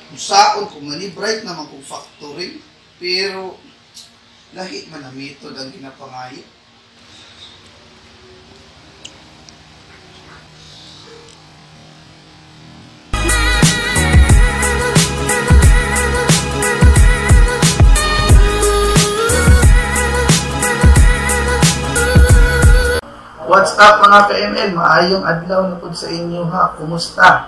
Usaon kung mani-bright naman kung factoring, pero lahi man na method ang ginapangayo. What's up mga ka-ML? Maayong adlaw na po sa inyo ha. Kumusta?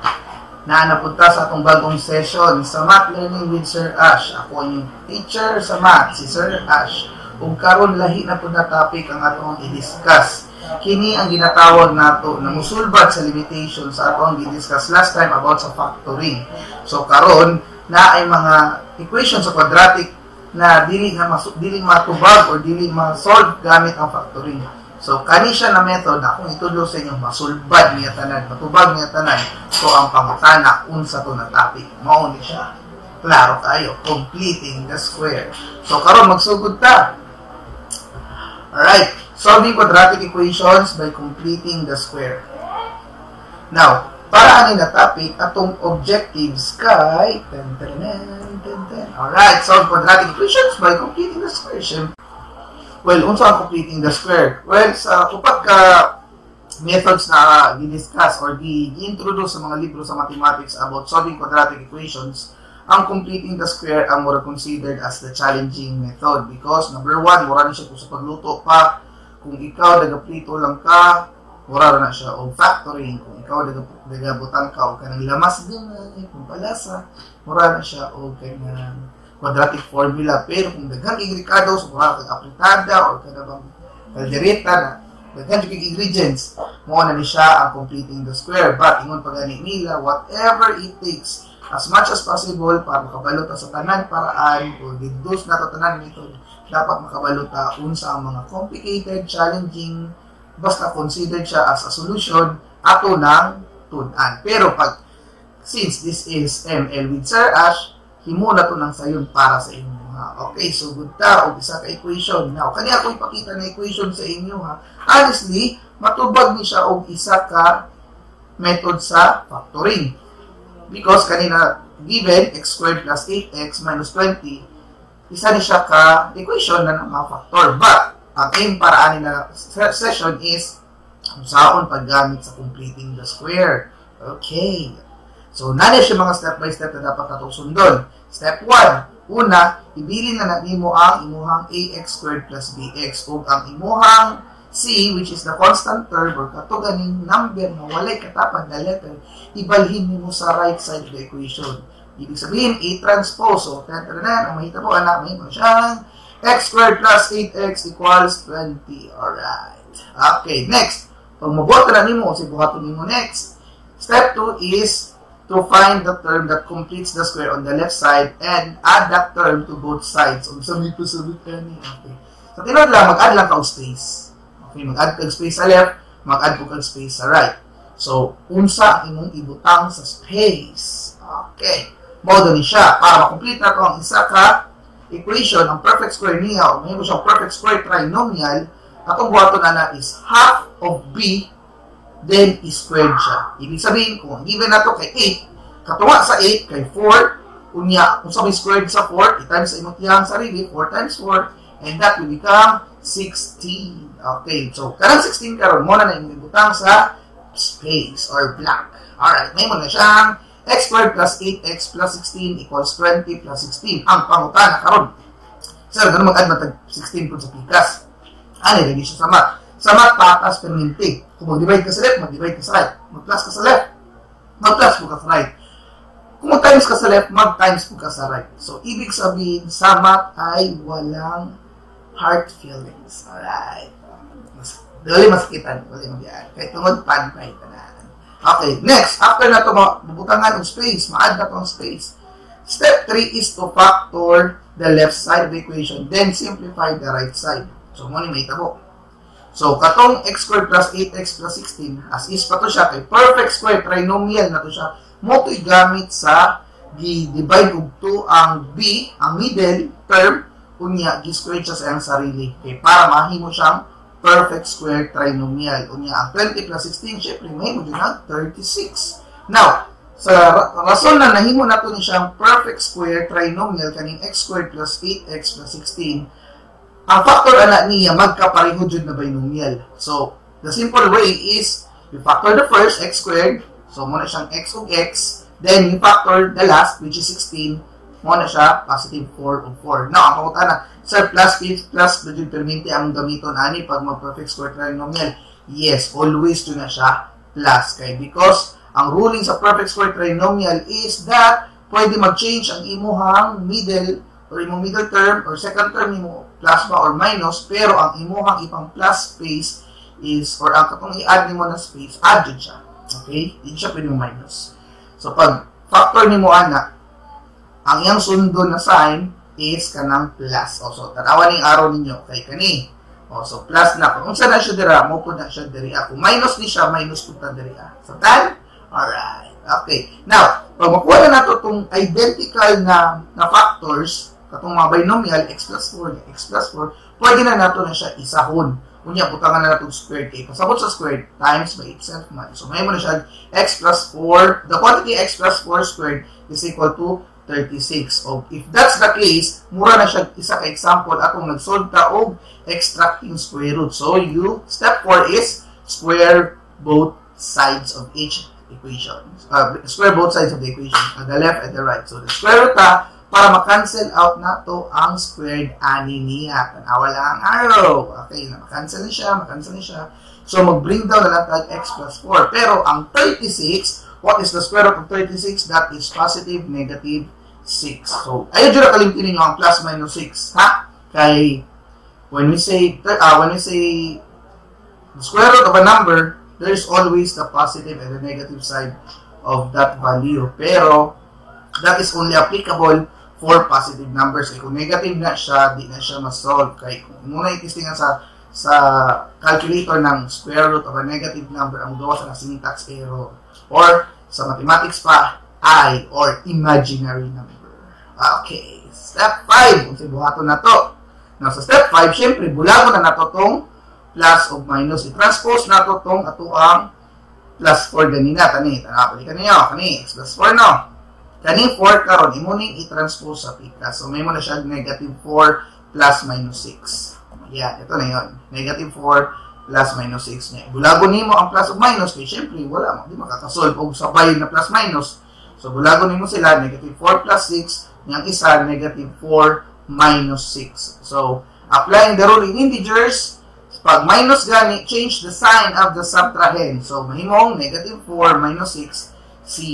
Naanapunta sa atong bagong session sa Math Learning with Sir Ash. Ako yung teacher sa Math, si Sir Ash. Kung karon lahi na po na topic ang atong i-discuss. Kini ang ginatawag nato na musulbat sa limitation sa atong i-discuss last time about sa factoring. So karon na ay mga equation sa quadratic na dili matubag or dili ma-solve gamit ang factoring. So, kani siya na method na kung itudlo sa inyo, masulbad niya tanan, matubag niya tanan. So, ang pangutana, unsa to na topic, mauni siya. Klaro kayo, completing the square. So, karon magsugod ta. Alright, solving quadratic equations by completing the square. Now, para ani na topic, atong objectives kay... Alright, solve quadratic equations by completing the square. Well, unsa ang completing the square? Well, sa upat ka methods na i-discuss or i-introduce sa mga libro sa mathematics about solving quadratic equations, ang completing the square ang mura considered as the challenging method because number one, mura na siya kung sa pagluto pa. Kung ikaw nagaprito lang ka, mura na siya o factoring. Kung ikaw nagabutang ka o kanang lamas din kung palasa, mura na siya o kanang quadratic formula. Pero kung daghang Ricardo, so mura kag apritada or kanang caldereta na daghang ingredients, mo na ni siya ang completing the square. But ingon pa gani nila, whatever it takes, as much as possible para makabalot sa tanan paraan o deduce na to tanan method, dapat makabalot unsa ang mga complicated, challenging, basta considered siya as a solution ato ng tun-an. Pero pag since this is ML with Sir Ash, himuna to ng sayon para sa inyo ha. Okay, so good ta og isa ka equation. Now, kani ako ipakita na equation sa inyo ha. Honestly, matubag ni siya og isa ka method sa factoring. Because kanina given x squared plus 8x minus 20, isa ni siya ka equation na mga factor. But ang aim para ani na session is kung saan paggamit sa completing the square. Okay. So, nani siya mga step by step na dapat natong sundon. Step 1. Una, ibilin na nimo ang imuhang ax squared plus bx o ang imuhang c, which is the constant term or katuganing number na walay katapad na letter, ibalhin nimo sa right side of the equation. Ibig sabihin, a transpose. So, ang mahita po, anak, may mo siyang x squared plus 8x equals 20. Alright. Okay, next. Pag mabuhat na nimo, kasi buhaton nimo next. Step 2 is to find the term that completes the square on the left side and add that term to both sides. So, sabi ko ni. Okay. So, tinod lang, mag-add lang kang space. Okay, mag-add kang space sa left, mag-add kang space sa right. So, unsa imong ibutang sa space. Okay. Modo ni siya. Para ma-complete na ito ang isa ka equation, ang perfect square niya, o may mo siyang perfect square trinomial, atong buhaton na is half of b then squared siya. Ibig sabihin, kung given na ito kay 8, katuwa sa 8 kay 4, unya, kung sa may squared sa 4, i-times sa imong tiyang sarili, 4 times 4, and that will become 16. Okay, so, karang 16 karon mo na imong ibutang sa space or blank. Alright, may mo na siyang x squared plus 8x plus 16 equals 20 plus 16. Ang pangutana karon. So, ganun mag-add matag 16 po sa pikas. Ano, lagi siya sa math. Sa math, patas perminti. Kung mag-divide ka sa left, mag-divide ka sa right. Mag-plus ka sa left, mag-plus po ka sa right. Kung mag-times ka sa left, mag-times po ka sa right. So, ibig sabihin, sa math ay walang hard feelings. Alright. Dali masakitan. Dali magyaan. Kahit tungod, pan-pay ka na. Okay, next. After na ito, mabutangan ng space. Ma-add na itong space. Step 3 is to factor the left side of the equation. Then, simplify the right side. So, muna may tabo. So, katong x squared plus 8x plus 16, as is pa to siya, kay perfect square, trinomial na to siya, mo to igamit sa divide og 2 ang b, ang middle term, unya, gi-square siya sa iyang sarili. Okay, para mahimo siyang perfect square trinomial. Unya, ang 20 plus 16, syempre, may mo din ang 36. Now, sa rason na nahimo nato ni siyang perfect square trinomial kaning x squared plus 8x plus 16, ang factor ana niya magkapareho jud na binomial. So the simple way is you factor the first x squared, so mo na siyang x of x, then you factor the last which is 16, mo na siya positive 4 of 4. Now ang pangutan na, sir, plus jud permente ang gamiton ani pag mag perfect square trinomial. Yes, always jud na siya plus kay because ang ruling sa perfect square trinomial is that pwede mag-change ang imuhang middle or imong middle term or second term imo plus ba or minus, pero ang imuhang ipang plus space is, or ang katong i-add nimo na space, add siya. Okay? Hindi siya pwede minus. So pag factor nimo ana, ang iyang sundo na sign is kanang plus. O, so tanawan ning arrow ninyo kay kani. O, so plus na. Kung saan na siya dira, mo po na siya dira. Kung minus ni siya, minus po na dira. So tan? Alright. Okay. Now, pag makuha na nato itong identical na factors, katong mga binomial, x plus 4, x plus 4, pwede na nato na siya isahon. Kunya, putangan na nato squared k. Pasabot sa squared, times by itself man. So, may mo na siya x plus 4, the quantity x plus 4 squared is equal to 36. So, if that's the case, mura na siya isa ka example atong nag-solve ta og extracting square root. So, step 4 is square both sides of each equation. Square both sides of the equation, the left and the right. So, the square root para ma-cancel out na to ang squared ani niya. Tanawa lang ang arrow. Okay, ma-cancel ni siya. So, mag-bring down na lang x plus 4. Pero, ang 36, what is the square root of 36? That is positive, negative 6. So, ayun dyan na kalimtin ninyo ang plus minus 6. Ha? Kay, when we say the square root of a number, there is always the positive and the negative side of that value. Pero, that is only applicable for positive numbers. Kung negative na siya, di na siya ma-solve. Kaya kung muna itistingan sa calculator ng square root of a negative number, ang gawa sa syntax error. Or, sa mathematics pa, I, or imaginary number. Okay. Step 5. Kung sibuhato na to. Now, sa step 5, syempre, bulago na nato tong plus o minus. I-transpose na to tong ato ang plus 4 ganina. Pali ka ninyo. X plus 4, no? Kani 4 karon imuning i-transpose sa pika. So, may mo na siya negative 4 plus minus 6. Yan. Ito na yun. Negative 4 plus minus 6 niya. Bulago nimo ang plus o minus. Kaya, syempre, wala. Di makakasolve o sabay na plus minus. So, bulago nimo sila. Negative 4 plus 6. Niyang isa, negative 4 minus 6. So, applying the rule in integers, pag minus gani, change the sign of the subtrahend. So, mahimong negative 4 minus 6. Si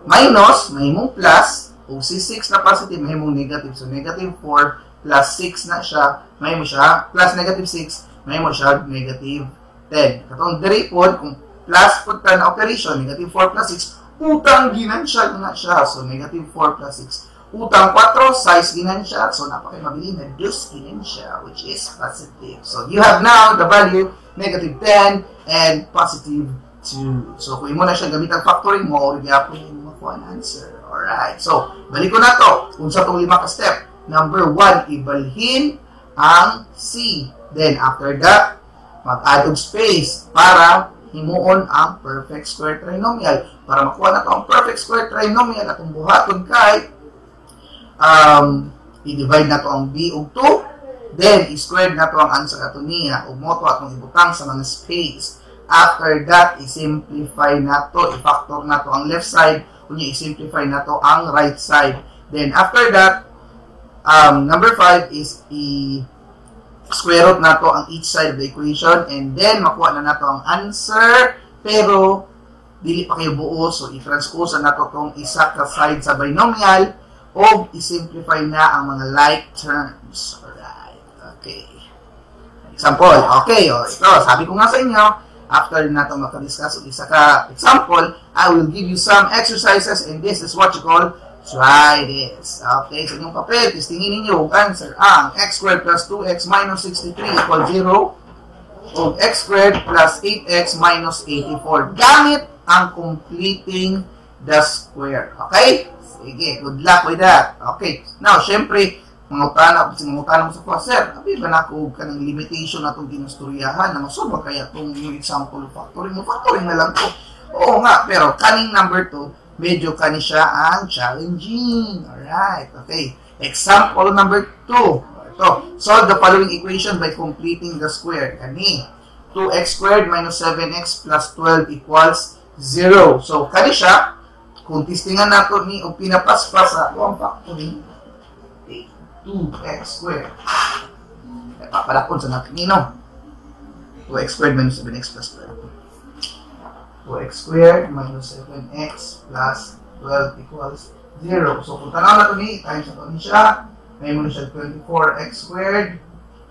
minus, mahimong plus. O si 6 na positive, mahimong negative. So, negative 4 plus 6 na siya. Mahimong siya. Plus negative 6, mahimong siya negative 10. Katong deripod, kung plus punta na operation, negative 4 plus 6, utang ginansya na siya. So, negative 4 plus 6. Utang 4, size ginansya. So, napakimabili na dus ginansya, which is positive. So, you have now the value negative 10 and positive 2. So, kung mo na siya gamit ang factoring mo, already po yung makuha ang answer. Alright. So, balik ko na to. Kung sa itong 5 ka step. Number 1, ibalhin ang C. Then, after that, mag-add of space para himuon ang perfect square trinomial. Para makuha na to ang perfect square trinomial at ang buhaton kay i-divide na to ang b og 2, then i-squared na to ang answer ato niya ug mo to atong ibutang sa mga space. After that, i-simplify na to, i-factor na to ang left side, kunya i-simplify na to ang right side. Then after that, number 5 is i-square root na to ang each side of the equation, and then makuha na to ang answer, pero dili pa kayo buo, so i-transpose na to tong isa ka side sa binomial o i-simplify na ang mga like terms. Alright. Okay. Example. Okay. O, ito. Sabi ko nga sa inyo, after na ito makadiscuss o isa ka example, I will give you some exercises and this is what you call try this. Okay. Sa inyong papel, testingin ninyo ang answer. Ang x squared plus 2x minus 63 equal 0 o x squared plus 8x minus 84. Gamit ang completing the square. Okay? Sige, good luck with that. Okay. Now, syempre, mangutana mo sa kwa, sir, abi ba na ako kanang limitation na itong ginusturyahan na masolve kaya itong example factoring mo? Factoring na lang to. Oo nga, pero kaning number 2, medyo kani siya ang challenging. Alright, okay. Example number 2. Ito, solve the following equation by completing the square. Kani, 2x squared minus 7x plus 12 equals 0. So, kani siya, kung testingan nato ni o pinapaspas sa ang factoring, 2x squared. Papalakon sa natin nino. 2x squared minus 7x plus 12. 2x squared minus 7x plus 12 equals 0. So, kung tanaw na ito ni, times na ito ni siya, may mo siya 24x squared,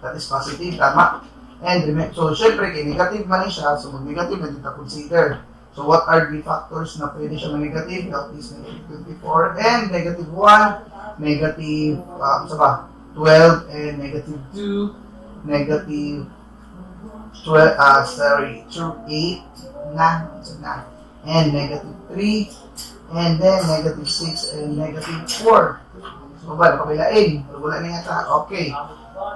that is positive, tama? And, so, syempre, kay negative man siya, so mag-negative na dito consider. So, what are the factors na pwede siya mag-negative? That is negative 24 and negative 1, negative, 12 and negative 2, negative 12, 8, and negative 3, and then negative 6 and negative 4. So, ba, napabilain. Wala na yata. Okay.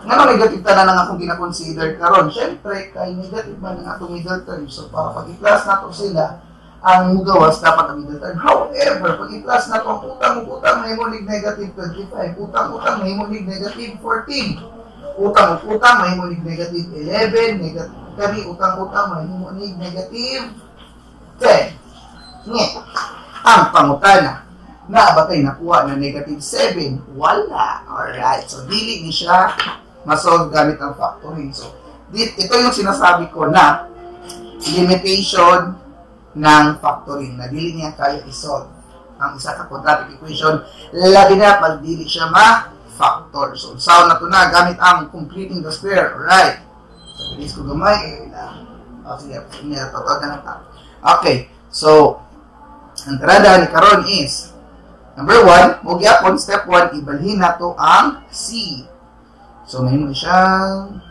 Nga negative ta na akong gina-consider karon. Siyempre, kay negative man ang atong middle term. So, para pag i-plus nato sila, ang mugawas dapat ang middle term. However, pag i-plus nato ang utang-utang, may mulig negative 25. Utang-utang, may mulig negative 14. Utang-utang, may mulig negative 11. Kami, utang-utang, may mulig negative 10. Nge, ang pangutana na batay nakuha na negative 7, wala. Alright, so dili ni siya masolve gamit ang factoring. So, ito yung sinasabi ko na limitation ng factoring na dili niya kaya isolve ang isa ka quadratic equation, labi na pag dili siya ma-factor. So, sound na ito na gamit ang completing the square. Alright, so bilis ko gamay. Sige, totoo na lang. Okay, so ang tirada ni karon is number 1, mo gyapon step 1 ibalhin nato ang C. So mahimo siyang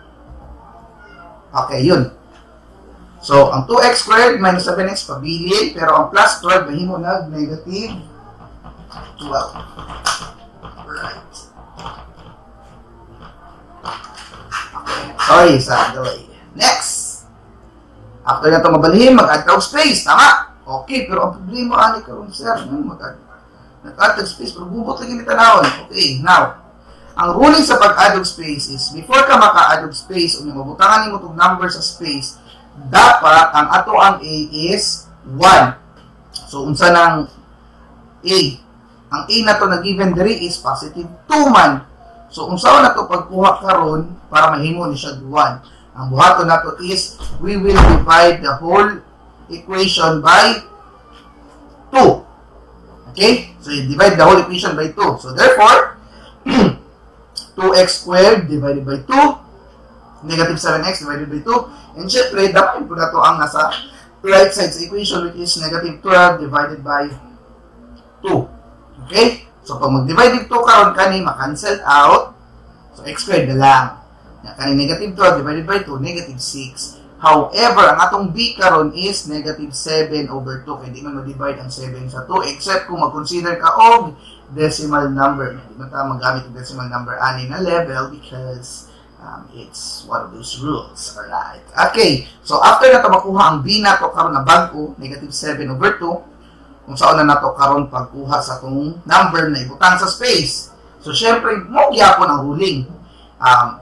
okay, yun. So ang 2x squared minus 7x pabilin, pero ang plus 12 mahimo nag negative 12. Right. Okay, sorry sa delay. Next. After na ito mabalhin, mag-add ka space, tama? Okay, pero ang problema ani karon sir, nag-add space, pero bubot lagi ni tanawon. Okay, now, ang ruling sa pag-add space is, before ka maka-add space, o mabutangan mo itong number sa space, dapat ang ato ang A is 1. So, unsa ng A? Ang A na to na given diri is positive 2 man. So, unsa na to pagkuha karon para mahimo ni siya 1. Ang buhaton na to is, we will divide the whole equation by 2. Okay? So, you divide the whole equation by 2. So, therefore, 2x squared divided by 2, negative 7x divided by 2, and syempre, dapat po na to ang nasa right side sa equation, which is negative 12 divided by 2. Okay? So, pag mag-divide ito karon kani, ma-cancel out. So, x squared na lang. Kani negative 12 divided by 2, negative 6. However, ang atong b karon is negative 7 over 2. Kaya di man ma-divide ang 7 sa 2, except kung mag-consider ka og decimal number. Hindi mo tayo magamit yung decimal number ani na level because it's one of those rules. Alright. Okay. So, after na ito makuha ang b na ito karon na bago, negative 7 over 2, kung saan na ito karon pagkuha sa itong number na ibutang sa space. So, syempre, mo gyapon ang ruling.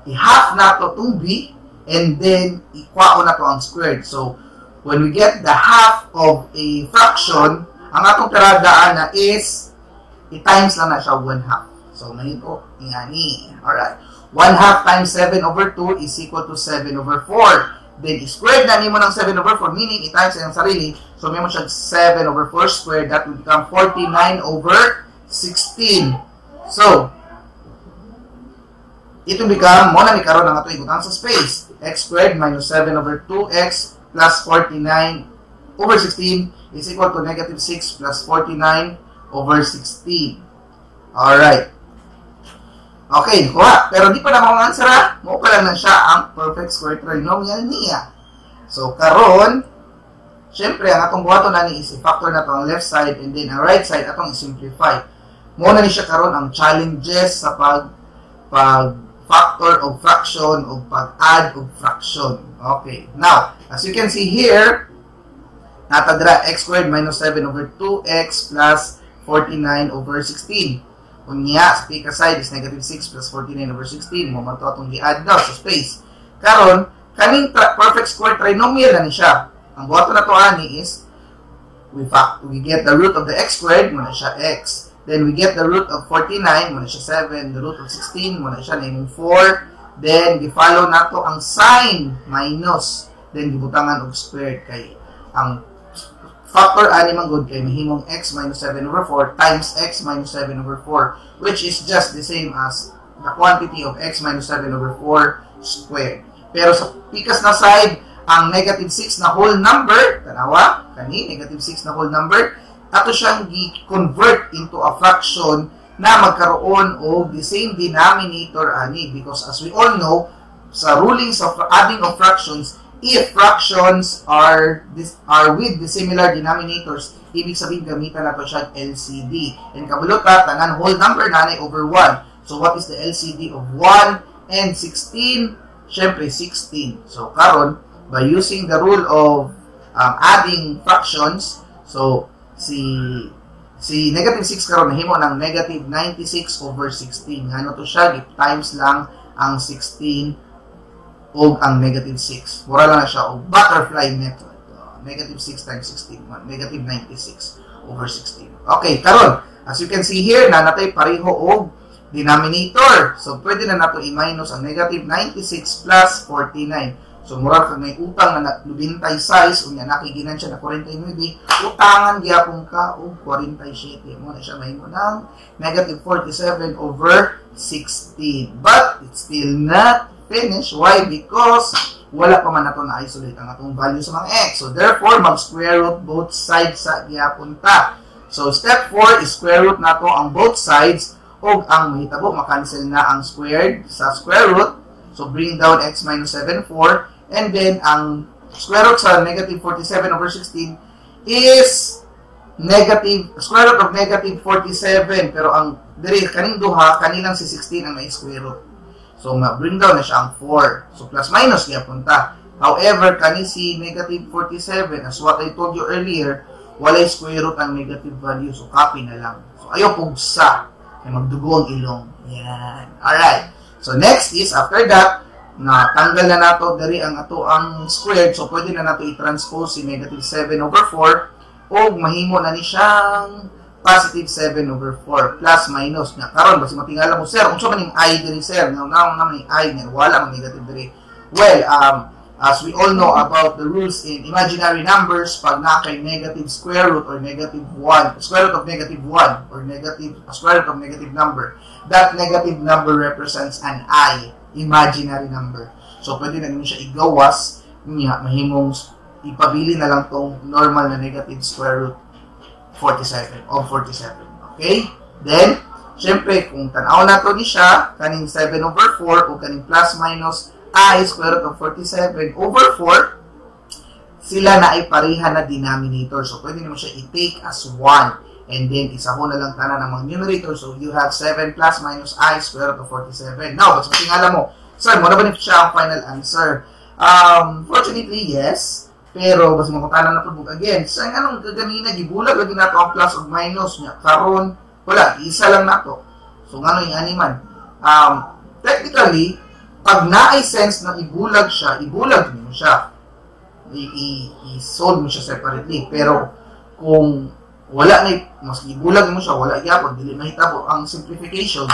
I-half na ito itong b, and then, ikwao na ito ang squared. So, when we get the half of a fraction, ang atong tiradaan na is, i-times lang na siya 1/2. So, nahito, ingani. Alright. 1/2 times 7 over 2 is equal to 7 over 4. Then, i-squared na nimo ng 7 over 4, meaning i-times na yung sarili. So, may mo siya 7 over 4 squared. That will become 49 over 16. So, ito become, mo na ni karon ang ato ibutang sa space. X squared minus 7 over 2x plus 49 over 16 is equal to negative 6 plus 49 over 16. Alright. Okay, kuha. Pero di pa na mga answer ha. Mo pa lang na siya ang perfect square trinomial niya. So, karon, syempre, ang atong buhaton na ni is i-factor na to ang left side and then ang right side atong i-simplify. Mo na ni siya karon ang challenges sa pag-factor of fraction o pag-add of fraction. Okay. Now, as you can see here, natadra x squared minus 7 over 2x plus 49 over 16. Unya, sa take aside is negative 6 plus 49 over 16. Mamanto atong i-add daw sa space. Karon, kaning perfect square trinomial na ni siya. Ang buhaton na to ani is we get the root of the x squared, muna siya x. Then we get the root of 49, muna siya 7. The root of 16, muna siya na 4. Then, di-follow na to ang sign minus. Then, gibutangan og squared kay ang factor ani man good kay mahimong x minus 7 over 4 times x minus 7 over 4, which is just the same as the quantity of x minus 7 over 4 squared. Pero sa pikas na side, ang negative 6 na whole number, tanawa, kani, negative 6 na whole number, ato siyang i-convert into a fraction na magkaroon o the same denominator ani, because as we all know, sa rulings of adding of fractions, if fractions are with the similar denominators, ibig sabihin gamitan nato siya LCD. And kabulot ka, tanan whole number nanay over 1. So what is the LCD of 1 and 16? Syempre 16. So karon, by using the rule of adding fractions, so si negative 6 karon nahimo ng negative 96 over 16. Ano to siya? Times lang ang 16 o ang negative 6. Mura lang na siya o butterfly method. Negative 6 times 16. Negative 96 over 16. Okay, karon, as you can see here, na natay pareho o denominator. So, pwede na nato i-minus ang negative 96 plus 49. So, mura kag may utang na lubintay size, unya nakiginan siya na 49, utangan gyapon ka o 47. Mo na siya mahimo ng negative 47 over 16. But, it's still not finish. Why? Because wala pa man nato na isolate ang atong value sa mga x. So therefore, mag-square root both sides sa gihapon ta. So step 4 is square root nato ang both sides o ang mahitabo makancel na ang squared sa square root. So bring down x minus 7, 4. And then ang square root sa negative 47 over 16 is negative, square root of negative 47. Pero ang diri kaning duha, kanilang si 16 ang may square root. So, bring down na siya ang 4. So, plus minus kaya punta. However, kani si negative 47, as what I told you earlier, walay square root ang negative value. So, copy na lang. So, ayaw pugsa. Kaya magdugo ang ilong. Yan. Alright. So, next is, after that, na tanggal na nato dari ang ato ang squared. So, pwede na nato i-transpose si negative 7 over 4 o mahimo na ni siyang positive 7 over 4 plus minus nga karon basi matingala mo sir unsa man ning I diri sir now naman ning I nga wala man negative diri. Well, as we all know about the rules in imaginary numbers, pag na kay negative square root or negative 1, square root of negative 1 or negative square root of negative number, that negative number represents an I, imaginary number. So pwede na siya igawas niya mahimong ipabili na lang tong normal na negative square root 47 of 47. Okay? Then, syempre, kung tanaw na to ni siya, kaning 7 over 4 o kaning plus minus I square root of 47 over 4, sila na ay pareha na denominator. So, pwede naman siya i-take as 1. And then, isa ko na lang tanan ng mga numerator. So, you have 7 plus minus I square root of 47. Now, mas matingala mo, sir, mo na ba siya ang final answer? Fortunately, yes. Pero, basta makutanan na po again. Sa anong gagamina, gibulag lagi na ito ang plus o minus niya. Karon, wala, isa lang na ito. So, nga yung animan. Technically, pag na-ay sense na ibulag siya, ibulag mo siya. I-solve mo siya separately. Pero, kung wala na, mas ibulag mo siya, wala yapon, dili mahitabo ang simplification.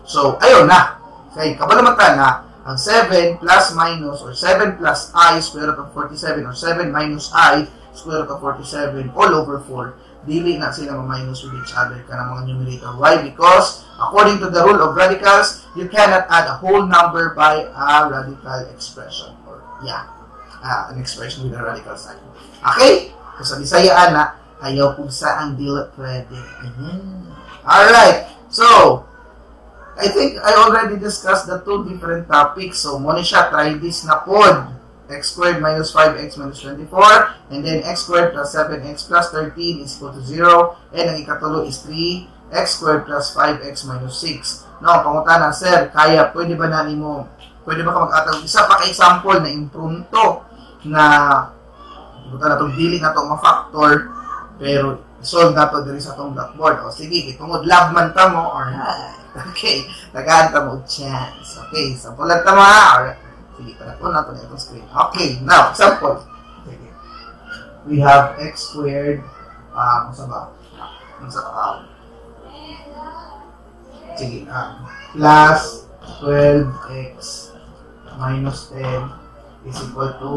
So, ayun na. Kaya, kabalamatan na, ang 7 plus minus or 7 plus I square root of 47 or 7 minus I square root of 47 all over 4, dili na sila ma-minus with each other ka ng mga numerator. Why? Because according to the rule of radicals, you cannot add a whole number by a radical expression. Or, an expression with a radical sign. Okay? So sa Bisaya na, ayaw pugsa ang dili pwede. Alright. So, I think I already discussed the two different topics. So, muna siya, try this na pod. X squared minus 5x minus 24. And then, x squared plus 7x plus 13 is equal to 0. And ang ikatulo is 3x squared plus 5x minus 6. No, pangutana, sir, kaya, pwede ba ka mag-atag isa pa ka example na impromptu na Ibutan na itong dili na itong ma-factor, pero solve na ito diri sa itong blackboard. O sige, itungod labman ta mo, alright. Okay, tagaan ta mo chance. Okay, sample lang ta mo ha. Alright. Sige, panapon na ito na itong screen. Okay, now, example. Sige. We have x squared, sige, plus 12x minus 10 is equal to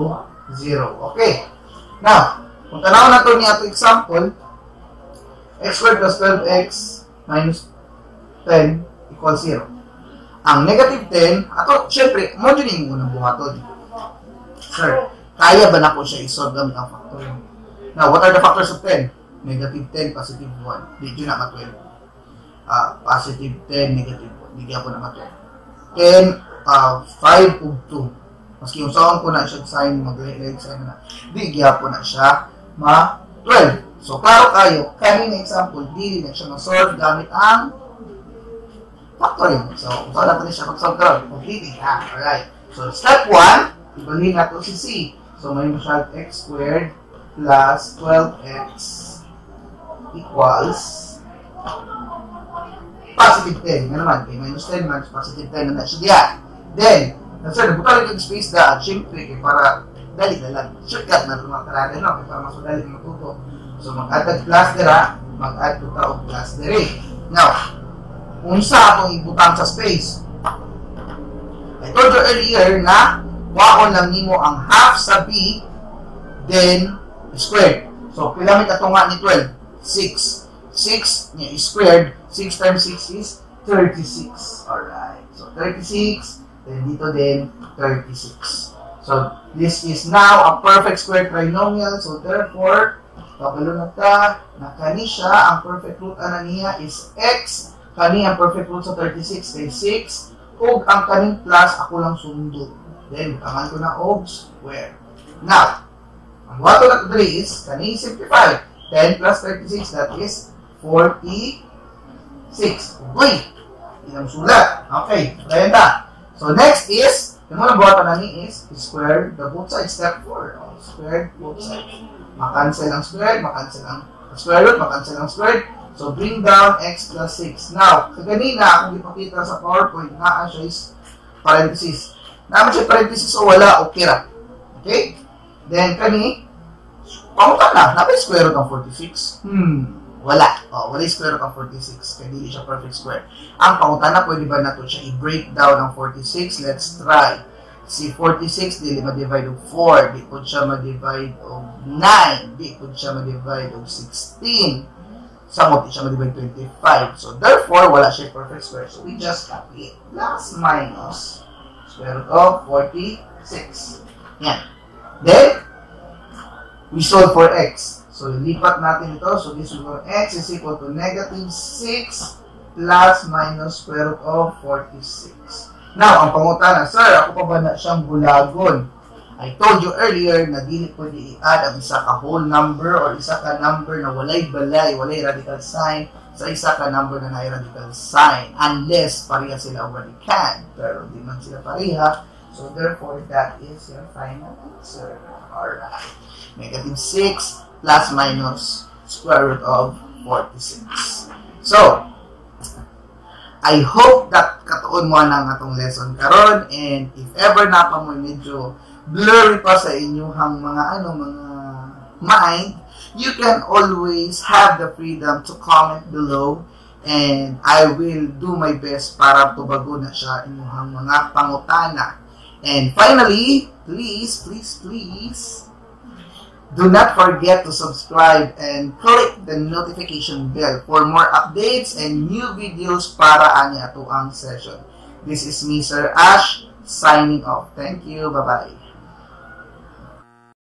0. Okay. Now, kung tanaw na ito niya ito example, x squared plus 12x minus 10 equals 0. Ang negative 10, ato, syempre, mo dyan yung unang buhaton. Sir, kaya ba na po siya isolve gamit ang factor? Now, what are the factors of 10? Negative 10, positive 1. Di yun na ma-12. Positive 10, negative 1. Di po na ma-12. 10, 5 ug 2. Maski yung saan po na siya sign, mag-leg sign na. Di po na siya ma-12. So, klaro kayo, kanina example, di na siya ma-solve gamit ang factoring. So, kung saan natin siya mag-solve karon, completely. Alright. So, step 1, ibalhin na ito si C. So, may masyad x squared plus 12x equals positive 10. Nga naman, kay minus 10 minus positive 10 na siya diyan. Then, sir, nabutal yung space daan, syempre, para dali na lang. Shortcut na ito mga karada, no? Para mas madali na matuto. So, mag-add plus dira, mag-add to ta o plus dira. Now, unsa atong ibutang sa space? I told you earlier na waon lang nimo ang half sa B, then squared. So, pilamit ato nga ni 12. 6. 6 niya is squared. 6 times 6 is 36. Alright. So, 36. Then dito din, 36. So, this is now a perfect square trinomial. So, therefore, kapalo na ta, na kani siya, ang perfect root ana niya is x. Kani ang perfect root sa 36 kay 6. Ug ang kaning plus, ako lang sundo. Then, butangan ko na og square. Now, ang wato na to is, kani simplify. 10 plus 36, that is 46. Uy! Ilang sulat. Okay, kaya na. So, next is, yung mga buhatan na ni is, square the both sides. Step 4. Square both sides. Makancel ang square, makancel ang square root, makancel ang square. So, bring down x plus 6. Now, sa kanina, kung ipakita sa PowerPoint, naa siya is parenthesis. Naman siya parenthesis o wala, okay ra. Okay? Then, kani, pamutan na, napay square root ng 46. Wala. Wala yung square root ng 46. Kaya hindi siya perfect square. Ang pamutan na, pwede ba na ito siya i-break down ng 46? Let's try. Si 46, di ma-divide of 4. Di po siya ma-divide of 9. Di po siya ma-divide of 16. Samot, di siya ma-divide 25. So, therefore, wala siya perfect square. So, we just copy it. Plus minus square root of 46. Yan. Then, we solve for x. So, lipat natin ito. So, this will go x is equal to negative 6 plus minus square root of 46. Now, ang pangutana, sir, ako pa ba na siyang bulagon? I told you earlier na dili pwede i-add ang isa ka whole number or isa ka number na walay balay, walay radical sign sa isa ka number na may radical sign unless pareha sila already can. Pero di man sila pareha. So, therefore, that is your final answer. Alright. Negative 6 plus minus square root of 46. So, I hope that katuon mo na ang atong lesson karon, and if ever na pa mo medyo blurry pa sa inyong mga mind, you can always have the freedom to comment below, and I will do my best para tubago na siya inyong mga pangutana. And finally, please do not forget to subscribe and click the notification bell for more updates and new videos para ani ato ang session. This is me, Sir Ash, signing off. Thank you. Bye-bye.